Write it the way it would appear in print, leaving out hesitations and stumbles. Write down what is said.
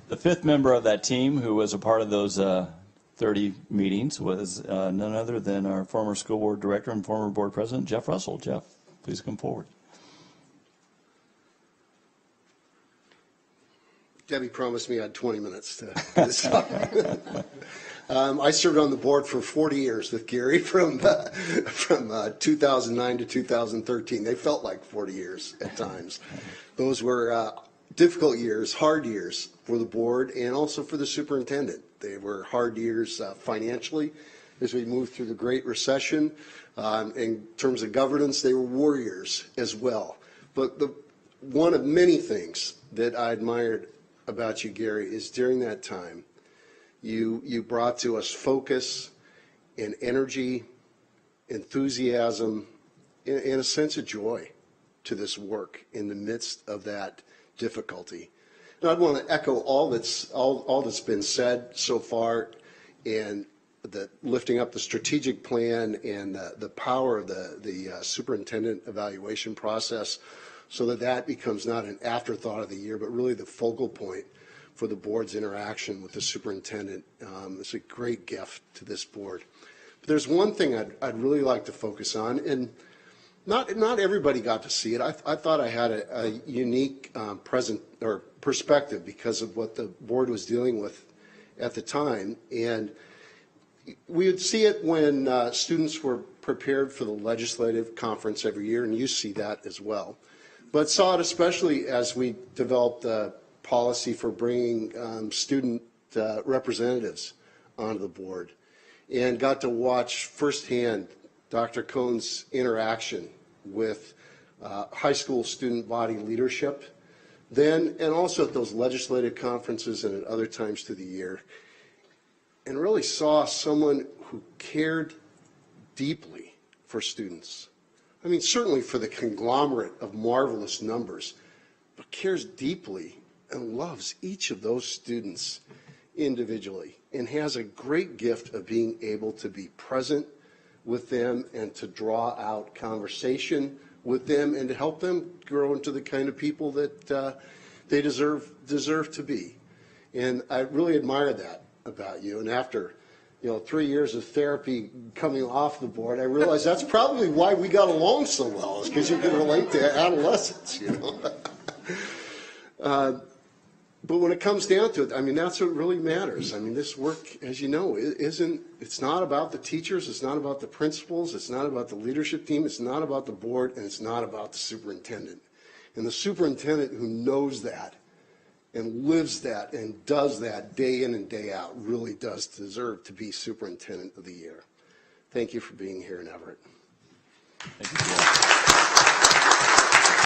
The fifth member of that team who was a part of those 30 meetings was none other than our former school board director and former board president, Jeff Russell. Jeff, please come forward. Debbie promised me I had 20 minutes to get this up. I served on the board for 40 years with Gary from 2009 to 2013. They felt like 40 years at times. Those were difficult years, hard years for the board and also for the superintendent. They were hard years financially as we moved through the Great Recession. In terms of governance, they were war years as well. But one of many things that I admired about you, Gary, is during that time, you brought to us focus and energy, enthusiasm, and a sense of joy to this work in the midst of that difficulty. And I'd want to echo all that's been said so far, and the lifting up the strategic plan and the power of the superintendent evaluation process, so that becomes not an afterthought of the year, but really the focal point for the board's interaction with the superintendent. It's a great gift to this board. But there's one thing I'd really like to focus on, and not everybody got to see it. I thought I had a unique perspective because of what the board was dealing with at the time. And we would see it when students were prepared for the legislative conference every year, and you see that as well. But saw it especially as we developed a policy for bringing student representatives onto the board, and got to watch firsthand Dr. Cohn's interaction with high school student body leadership then, and also at those legislative conferences and at other times through the year, and really saw someone who cared deeply for students. I mean, certainly for the conglomerate of marvelous numbers, but cares deeply and loves each of those students individually, and has a great gift of being able to be present with them and to draw out conversation with them and to help them grow into the kind of people that they deserve to be. And I really admire that about you. And after 3 years of therapy coming off the board, I realized that's probably why we got along so well, is because you can relate to adolescents, But when it comes down to it, I mean, that's what really matters. I mean, this work, as you know, it's not about the teachers, it's not about the principals, it's not about the leadership team, it's not about the board, and it's not about the superintendent. And the superintendent who knows that and lives that and does that day in and day out really does deserve to be Superintendent of the Year. Thank you for being here in Everett. Thank you.